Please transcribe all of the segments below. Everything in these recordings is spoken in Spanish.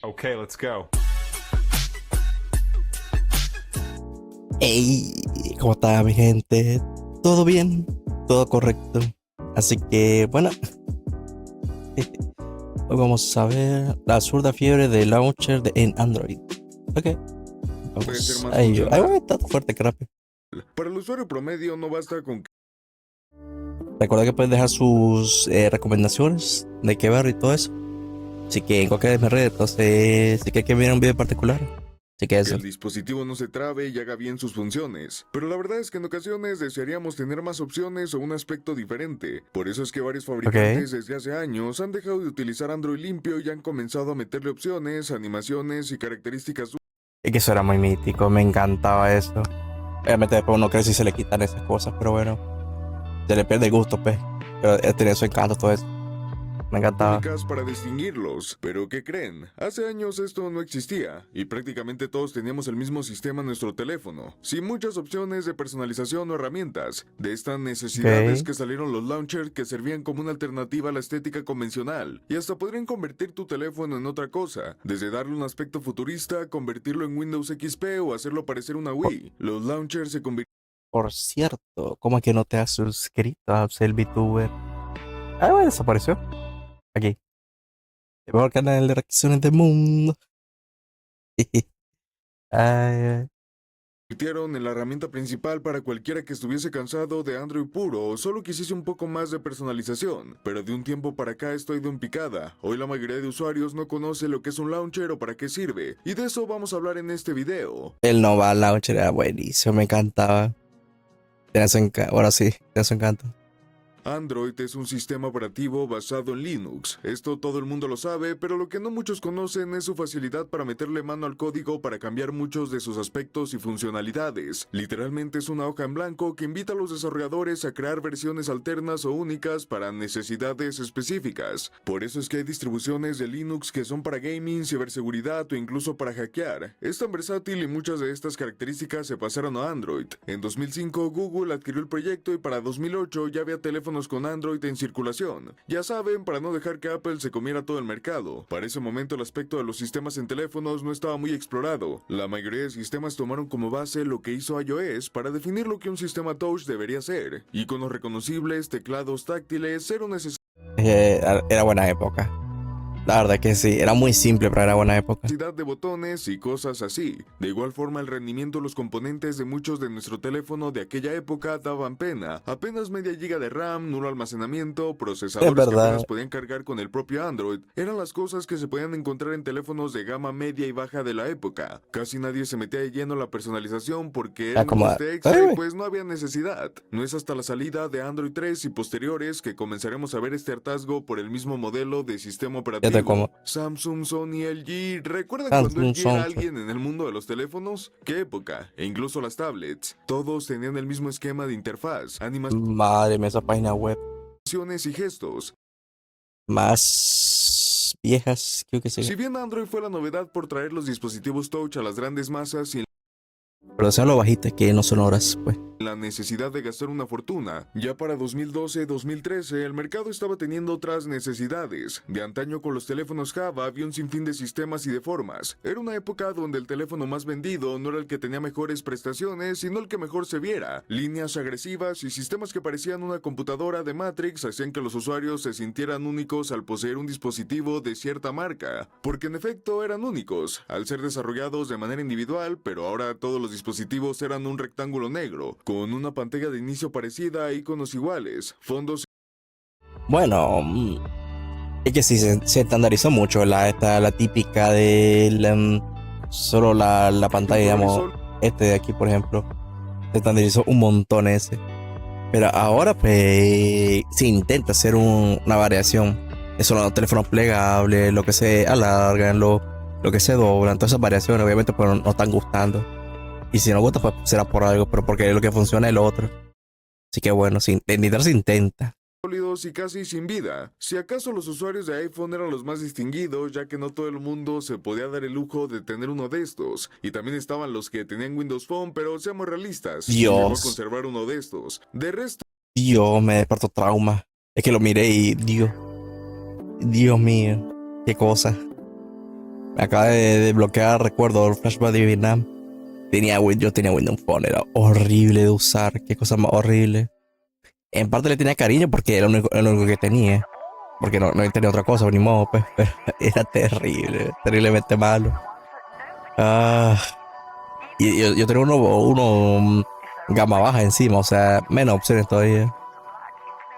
Okay, let's go. Hey, ¿cómo está mi gente? ¿Todo bien? ¿Todo correcto? Así que, bueno, hoy vamos a ver la absurda fiebre de launcher en Android. Ok, Puede ser vamos más a ello. Ay, funcional. güey, está fuerte, que rápido. Para el usuario promedio no basta con Recuerda que puedes dejar sus recomendaciones de qué ver y todo eso. Así que en cualquier de mis redes, entonces, si quieres que viera un video en particular, así que que eso. el dispositivo no se trabe y haga bien sus funciones. Pero la verdad es que en ocasiones desearíamos tener más opciones o un aspecto diferente. Por eso es que varios Ok, fabricantes desde hace años han dejado de utilizar Android limpio y han comenzado a meterle opciones, animaciones y características es que eso era muy mítico, me encantaba eso. Obviamente después uno crece y se le quitan esas cosas, pero bueno, se le pierde el gusto, pues. Pero tenía su encanto todo eso. Me encantaba. únicas para distinguirlos. Pero ¿qué creen? Hace años esto no existía y prácticamente todos teníamos el mismo sistema en nuestro teléfono, sin muchas opciones de personalización o herramientas. De estas necesidades Ok. que salieron los launchers que servían como una alternativa a la estética convencional y hasta podrían convertir tu teléfono en otra cosa, desde darle un aspecto futurista, convertirlo en Windows XP o hacerlo parecer una Por, Wii. Los launchers se convirtieron por cierto, ¿cómo es que no te has suscrito a el VTuber? Ah, bueno, desapareció. Aquí. El mejor canal de reacciones del mundo. Ay, ay. convirtieron en la herramienta principal para cualquiera que estuviese cansado de Android puro o solo quisiese un poco más de personalización. Pero de un tiempo para acá esto ha ido en picada. Hoy la mayoría de usuarios no conoce lo que es un launcher o para qué sirve. Y de eso vamos a hablar en este video. El Nova Launcher era buenísimo, me encantaba. Tenía su encanto. Ahora sí, tenía su encanto. Android es un sistema operativo basado en Linux. Esto todo el mundo lo sabe, pero lo que no muchos conocen es su facilidad para meterle mano al código para cambiar muchos de sus aspectos y funcionalidades. Literalmente es una hoja en blanco que invita a los desarrolladores a crear versiones alternas o únicas para necesidades específicas. Por eso es que hay distribuciones de Linux que son para gaming, ciberseguridad o incluso para hackear. Es tan versátil y muchas de estas características se pasaron a Android. En 2005 Google adquirió el proyecto y para 2008 ya había teléfonos con Android en circulación. Ya saben, para no dejar que Apple se comiera todo el mercado. Para ese momento el aspecto de los sistemas en teléfonos no estaba muy explorado. La mayoría de sistemas tomaron como base lo que hizo iOS para definir lo que un sistema touch debería ser. Iconos reconocibles, teclados táctiles, cero Era buena época. La verdad que sí, era muy simple, pero era buena época. necesidad de botones y cosas así. De igual forma, el rendimiento de los componentes de muchos de nuestro teléfono de aquella época daban pena. Apenas media giga de RAM, nulo almacenamiento, Es procesadores que verdad. apenas podían cargar con el propio Android, eran las cosas que se podían encontrar en teléfonos de gama media y baja de la época. Casi nadie se metía de lleno a la personalización porque era Era un como. coste Ay, extra y güey. pues no había necesidad. No es hasta la salida de Android 3 y posteriores que comenzaremos a ver este hartazgo por el mismo modelo de sistema Fíjate operativo. como. Samsung, Sony, LG. ¿Recuerdan cuando Samsung LG era Soundtrack. alguien en el mundo de los teléfonos? ¿Qué época? E incluso las tablets. Todos tenían el mismo esquema de interfaz, Madre mía, esa página web. animaciones y gestos. Más viejas, creo que sí. Si bien Android fue la novedad por traer los dispositivos touch a las grandes masas y Pero sea lo bajita que no son horas, pues. la necesidad de gastar una fortuna. Ya para 2012-2013 el mercado estaba teniendo otras necesidades. De antaño con los teléfonos Java había un sinfín de sistemas y de formas. Era una época donde el teléfono más vendido no era el que tenía mejores prestaciones, sino el que mejor se viera. Líneas agresivas y sistemas que parecían una computadora de Matrix hacían que los usuarios se sintieran únicos al poseer un dispositivo de cierta marca. Porque en efecto eran únicos, al ser desarrollados de manera individual, pero ahora todos los dispositivos eran un rectángulo negro, con una pantalla de inicio parecida a iconos iguales, fondos Bueno, es que sí, se estandarizó mucho la típica de solo la y un pantalla, color digamos, isol este de aquí, por ejemplo. Se estandarizó un montón ese. Pero ahora, pues, se intenta hacer una variación. Eso, los teléfonos plegables, lo que se alargan, lo que se doblan, todas esas variaciones, obviamente, pues no están gustando. Y si no gusta, pues será por algo, pero porque lo que funciona es lo otro. Así que bueno, intentar se intenta. sólidos y casi sin vida. Si acaso los usuarios de iPhone eran los más distinguidos, ya que no todo el mundo se podía dar el lujo de tener uno de estos. Y también estaban los que tenían Windows Phone, pero seamos realistas, ¿quién llegó a Dios, conservar uno de estos? De resto, Dios, me despertó trauma. Es que lo miré y Dios mío, qué cosa. Me acaba de bloquear, recuerdo, el flashback de Vietnam. Yo tenía Windows Phone, era horrible de usar, qué cosa más horrible. En parte le tenía cariño porque era lo único que tenía. Porque no tenía otra cosa, ni modo, pues. Pero era terrible, terriblemente malo. Ah, y yo tenía uno gama baja encima, o sea, menos opciones todavía.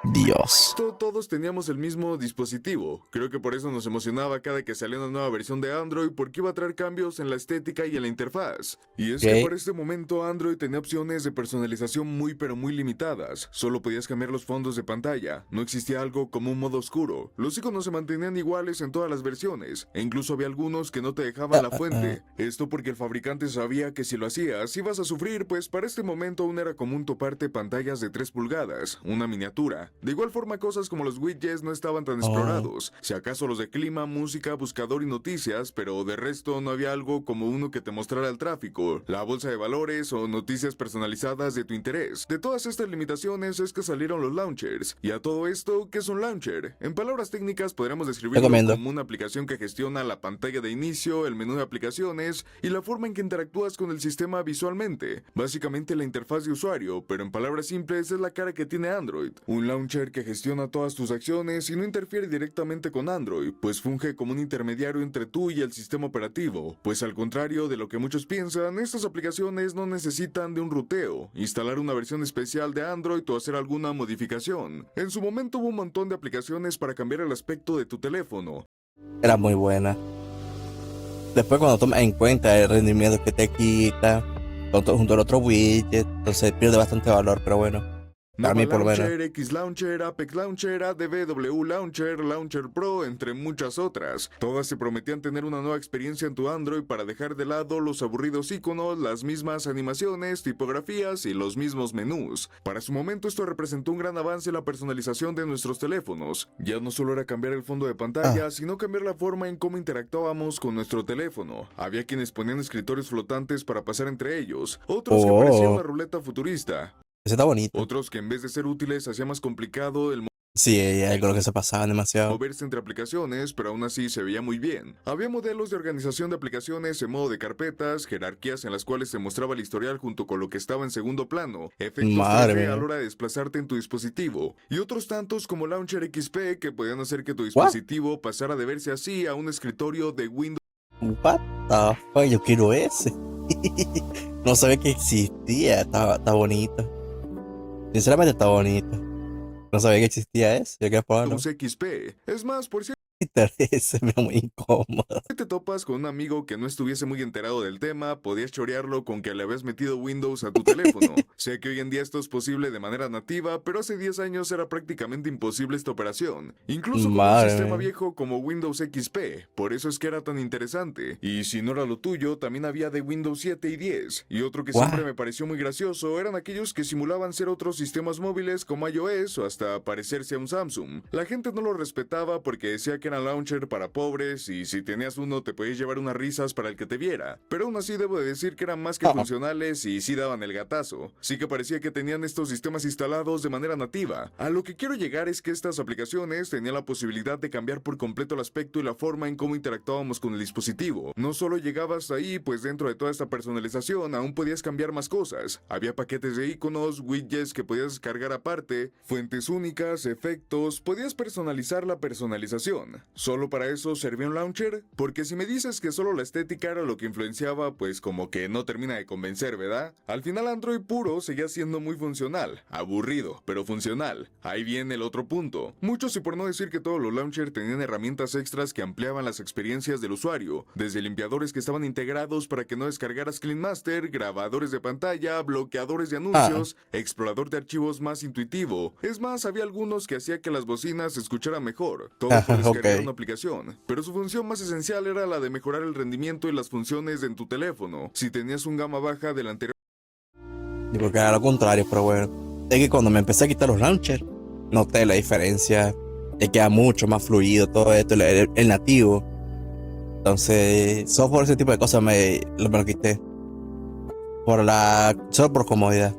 Dios. Todos teníamos el mismo dispositivo. Creo que por eso nos emocionaba cada que salía una nueva versión de Android porque iba a traer cambios en la estética y en la interfaz. Y es que Ok. para este momento Android tenía opciones de personalización muy pero muy limitadas. Solo podías cambiar los fondos de pantalla. No existía algo como un modo oscuro. Los iconos se mantenían iguales en todas las versiones. E incluso había algunos que no te dejaban la fuente. Esto porque el fabricante sabía que si lo hacías ibas a sufrir, pues para este momento aún era común toparte pantallas de 3 pulgadas, una miniatura. De igual forma, cosas como los widgets no estaban tan explorados, si acaso los de clima, música, buscador y noticias, pero de resto no había algo como uno que te mostrara el tráfico, la bolsa de valores o noticias personalizadas de tu interés. De todas estas limitaciones es que salieron los launchers. Y a todo esto, ¿qué es un launcher? En palabras técnicas podríamos describirlo Recomiendo. como una aplicación que gestiona la pantalla de inicio, el menú de aplicaciones y la forma en que interactúas con el sistema visualmente. Básicamente la interfaz de usuario, pero en palabras simples es la cara que tiene Android. Un launcher que gestiona todas tus acciones y no interfiere directamente con Android, pues funge como un intermediario entre tú y el sistema operativo. Pues al contrario de lo que muchos piensan, estas aplicaciones no necesitan de un ruteo, instalar una versión especial de Android o hacer alguna modificación. En su momento hubo un montón de aplicaciones para cambiar el aspecto de tu teléfono. Era muy buena. Después cuando tomas en cuenta el rendimiento que te quita, junto al otro widget, entonces pierde bastante valor, pero bueno. Para Nova mí por lo menos. Launcher, X Launcher, Apex Launcher, ADBW Launcher, Launcher Pro, entre muchas otras. Todas se prometían tener una nueva experiencia en tu Android para dejar de lado los aburridos iconos, las mismas animaciones, tipografías y los mismos menús. Para su momento esto representó un gran avance en la personalización de nuestros teléfonos. Ya no solo era cambiar el fondo de pantalla, sino cambiar la forma en cómo interactuábamos con nuestro teléfono. Había quienes ponían escritorios flotantes para pasar entre ellos, otros que parecían una ruleta futurista. Ese está bonito. Otros que en vez de ser útiles hacía más complicado el Sí, hay algo que se pasaba demasiado. moverse entre aplicaciones, pero aún así se veía muy bien. Había modelos de organización de aplicaciones en modo de carpetas, jerarquías en las cuales se mostraba el historial junto con lo que estaba en segundo plano, efectos Madre 3D a mía. la hora de desplazarte en tu dispositivo, y otros tantos como Launcher XP que podían hacer que tu dispositivo pasara de verse así a un escritorio de Windows. What the fuck, yo quiero ese. No sabía que existía, está bonito. Sinceramente está bonito. No sabía que existía eso, yo quería probarlo. XP. Es más, por si Se me ve muy incómodo. te topas con un amigo que no estuviese muy enterado del tema, podías chorearlo con que le habías metido Windows a tu teléfono. Sé que hoy en día esto es posible de manera nativa, pero hace 10 años era prácticamente imposible esta operación. Incluso con un Madre sistema mía. viejo como Windows XP, por eso es que era tan interesante. Y si no era lo tuyo, también había de Windows 7 y 10. Y otro que siempre me pareció muy gracioso eran aquellos que simulaban ser otros sistemas móviles como iOS o hasta parecerse a un Samsung. La gente no lo respetaba porque decía que era launcher para pobres y si tenías uno te podías llevar unas risas para el que te viera. Pero aún así debo de decir que eran más que funcionales y sí daban el gatazo. Sí que parecía que tenían estos sistemas instalados de manera nativa. A lo que quiero llegar es que estas aplicaciones tenían la posibilidad de cambiar por completo el aspecto y la forma en cómo interactuábamos con el dispositivo. No solo llegabas ahí, pues dentro de toda esta personalización aún podías cambiar más cosas. Había paquetes de iconos, widgets que podías descargar aparte, fuentes únicas, efectos, podías personalizar la personalización. ¿Solo para eso servía un launcher? Porque si me dices que solo la estética era lo que influenciaba, pues como que no termina de convencer, ¿verdad? Al final Android puro seguía siendo muy funcional, aburrido, pero funcional. Ahí viene el otro punto. Muchos y por no decir que todos los launchers tenían herramientas extras que ampliaban las experiencias del usuario, desde limpiadores que estaban integrados para que no descargaras Clean Master, grabadores de pantalla, bloqueadores de anuncios, explorador de archivos más intuitivo. Es más, había algunos que hacía que las bocinas se escucharan mejor. Todo por descargar una aplicación. Pero su función más esencial era la de mejorar el rendimiento y las funciones en tu teléfono. Si tenías un gama baja del anterior. Y porque era lo contrario, pero bueno. Es que cuando me empecé a quitar los launchers, noté la diferencia. Es que era mucho más fluido todo esto, el nativo. Entonces, solo por ese tipo de cosas me lo quité. Solo por comodidad.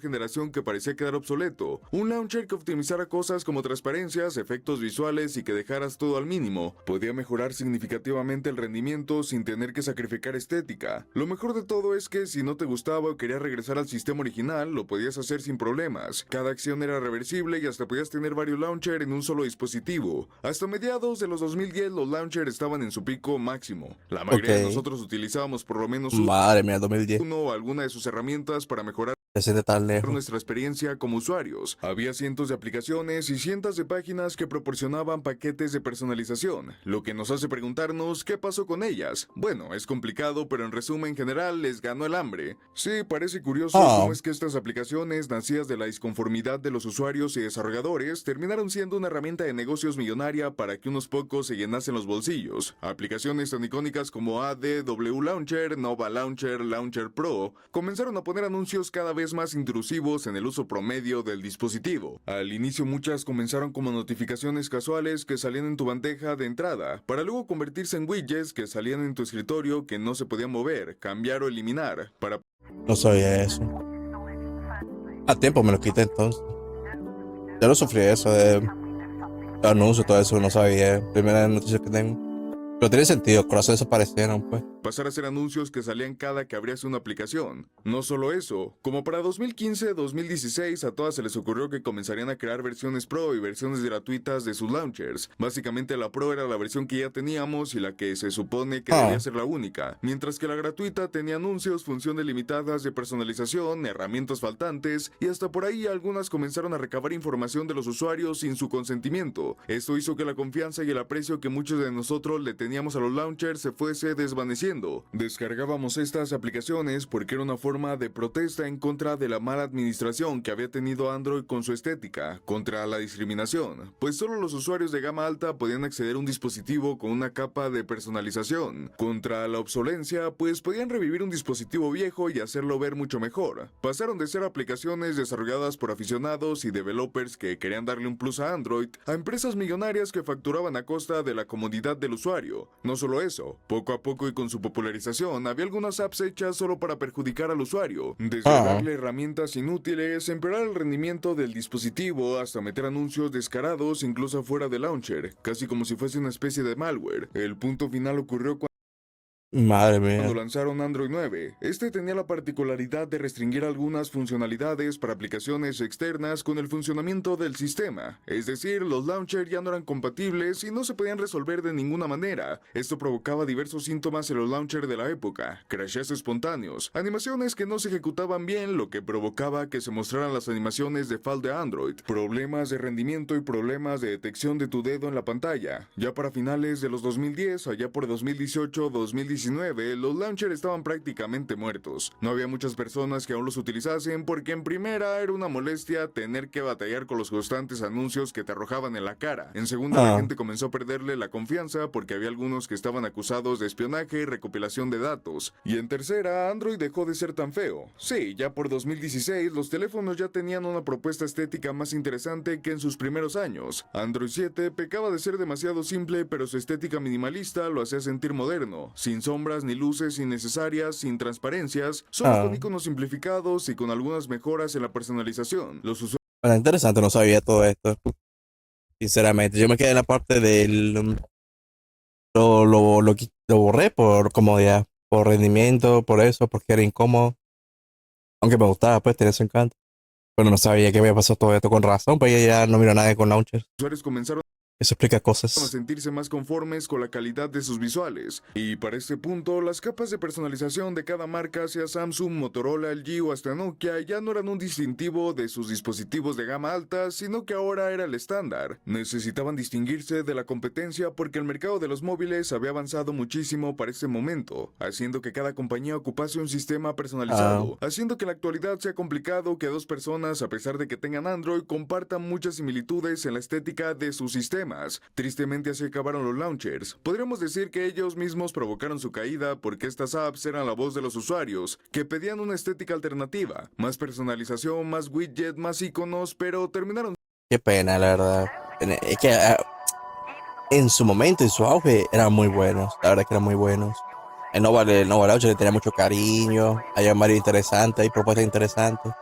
generación que parecía quedar obsoleto. Un launcher que optimizara cosas como transparencias, efectos visuales y que dejaras todo al mínimo. Podía mejorar significativamente el rendimiento sin tener que sacrificar estética. Lo mejor de todo es que si no te gustaba o querías regresar al sistema original, lo podías hacer sin problemas. Cada acción era reversible y hasta podías tener varios launchers en un solo dispositivo. Hasta mediados de los 2010 los launchers estaban en su pico máximo. La mayoría de nosotros utilizábamos por lo menos Madre mía, 2010. uno o alguna de sus herramientas para mejorar Se siente tan lejos. nuestra experiencia como usuarios. Había cientos de aplicaciones y cientos de páginas que proporcionaban paquetes de personalización, lo que nos hace preguntarnos qué pasó con ellas. Bueno, es complicado, pero en resumen general les ganó el hambre. Sí, parece curioso cómo es que estas aplicaciones, nacidas de la disconformidad de los usuarios y desarrolladores, terminaron siendo una herramienta de negocios millonaria para que unos pocos se llenasen los bolsillos. Aplicaciones tan icónicas como ADW Launcher, Nova Launcher, Launcher Pro, comenzaron a poner anuncios cada vez más intrusivos en el uso promedio del dispositivo. Al inicio muchas comenzaron como notificaciones casuales que salían en tu bandeja de entrada, para luego convertirse en widgets que salían en tu escritorio que no se podían mover, cambiar o eliminar. No sabía eso. A tiempo me lo quité entonces. Yo no sufrí eso de anuncios, todo eso, no sabía. Primera noticia que tengo. Pero tiene sentido, corazones desaparecieron, pues. Pasar a ser anuncios que salían cada que abrías una aplicación. No solo eso, como para 2015-2016 a todas se les ocurrió que comenzarían a crear versiones Pro y versiones gratuitas de sus launchers. Básicamente la Pro era la versión que ya teníamos y la que se supone que debía ser la única, mientras que la gratuita tenía anuncios, funciones limitadas de personalización, herramientas faltantes y hasta por ahí algunas comenzaron a recabar información de los usuarios sin su consentimiento. Esto hizo que la confianza y el aprecio que muchos de nosotros le teníamos a los launchers se fuese desvaneciendo. Descargábamos estas aplicaciones porque era una forma de protesta en contra de la mala administración que había tenido Android con su estética, contra la discriminación, pues solo los usuarios de gama alta podían acceder a un dispositivo con una capa de personalización, contra la obsolencia, pues podían revivir un dispositivo viejo y hacerlo ver mucho mejor. Pasaron de ser aplicaciones desarrolladas por aficionados y developers que querían darle un plus a Android, a empresas millonarias que facturaban a costa de la comodidad del usuario. No solo eso, poco a poco y con su popularización, había algunas apps hechas solo para perjudicar al usuario, desde darle herramientas inútiles, empeorar el rendimiento del dispositivo, hasta meter anuncios descarados incluso fuera del launcher, casi como si fuese una especie de malware. El punto final ocurrió Madre mía. cuando lanzaron Android 9. Este tenía la particularidad de restringir algunas funcionalidades para aplicaciones externas con el funcionamiento del sistema, es decir, los launchers ya no eran compatibles y no se podían resolver de ninguna manera. Esto provocaba diversos síntomas en los launchers de la época, crashes espontáneos, animaciones que no se ejecutaban bien, lo que provocaba que se mostraran las animaciones de default de Android, problemas de rendimiento y problemas de detección de tu dedo en la pantalla. Ya para finales de los 2010, allá por 2018-2019, los launchers estaban prácticamente muertos. No había muchas personas que aún los utilizasen porque en primera era una molestia tener que batallar con los constantes anuncios que te arrojaban en la cara. En segunda, la gente comenzó a perderle la confianza porque había algunos que estaban acusados de espionaje y recopilación de datos. Y en tercera, Android dejó de ser tan feo. Sí, ya por 2016 los teléfonos ya tenían una propuesta estética más interesante que en sus primeros años. Android 7 pecaba de ser demasiado simple, pero su estética minimalista lo hacía sentir moderno, sin sombras ni luces innecesarias, sin transparencias, solo con iconos simplificados y con algunas mejoras en la personalización. Los usuarios Bueno, interesante, no sabía todo esto. Sinceramente, yo me quedé en la parte del... Lo borré por comodidad, por rendimiento, por eso, porque era incómodo. Aunque me gustaba, pues, tenía su encanto. Pero no sabía que había pasado todo esto con razón, pues ya no miro nada con launchers. comenzaron Eso explica a cosas. sentirse más conformes con la calidad de sus visuales. Y para este punto, las capas de personalización de cada marca, sea Samsung, Motorola, LG o hasta Nokia, ya no eran un distintivo de sus dispositivos de gama alta, sino que ahora era el estándar. Necesitaban distinguirse de la competencia porque el mercado de los móviles había avanzado muchísimo para ese momento, haciendo que cada compañía ocupase un sistema personalizado, haciendo que en la actualidad sea complicado que dos personas, a pesar de que tengan Android, compartan muchas similitudes en la estética de su sistema. Tristemente así acabaron los launchers. Podríamos decir que ellos mismos provocaron su caída porque estas apps eran la voz de los usuarios, que pedían una estética alternativa, más personalización, más widget, más iconos, pero terminaron... Qué pena, la verdad. Es que en su momento, en su auge, eran muy buenos. La verdad que eran muy buenos. El Nova Launcher le tenía mucho cariño. Había varios interesantes, hay propuestas interesantes.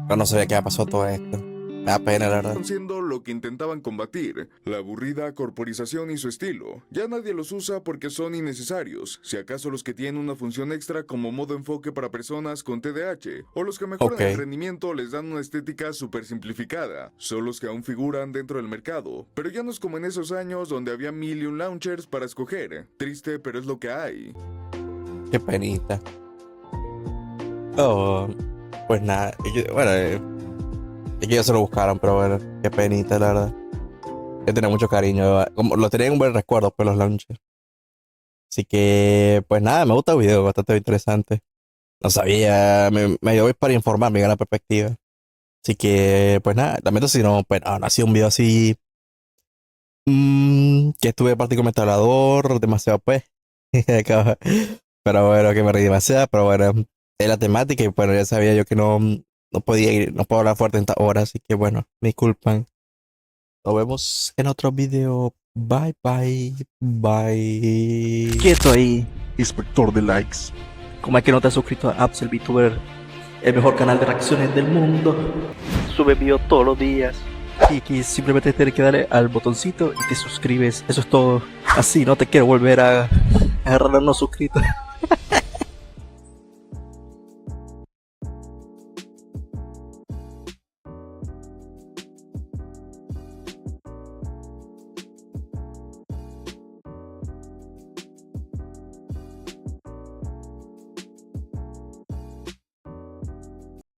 Pero no sabía que había pasado todo esto. Me da pena, la verdad. Siendo lo que intentaban combatir, la aburrida corporización y su estilo. Ya nadie los usa porque son innecesarios, si acaso los que tienen una función extra como modo enfoque para personas con TDAH, o los que mejoran Ok. el rendimiento les dan una estética súper simplificada, son los que aún figuran dentro del mercado, pero ya no es como en esos años donde había mil y un launchers para escoger. Triste, pero es lo que hay. Qué penita. Oh, pues nada. Bueno, es que ellos se lo buscaron, pero bueno, qué penita, la verdad. Yo tenía mucho cariño. Como, lo tenía en un buen recuerdo, pues los launchers. Así que, pues nada, me gusta el video, bastante interesante. No sabía, me dio para informarme, me la perspectiva. Así que, pues nada, lamento si no, pues no ha sido un video así. Que estuve particularmente hablador, demasiado pues. Pero bueno, que me reí demasiado, pero bueno, es la temática y bueno, ya sabía yo que no podía ir, no puedo hablar fuerte en esta hora, así que bueno, me disculpan. Nos vemos en otro video. Bye, bye, bye. Quieto ahí. Inspector de likes. Como es que no te has suscrito a Apps el VTuber, el mejor canal de reacciones del mundo. Sube video todos los días. Y aquí simplemente tienes que darle al botoncito y te suscribes. Eso es todo. Así no te quiero volver a agarrar a no suscritos.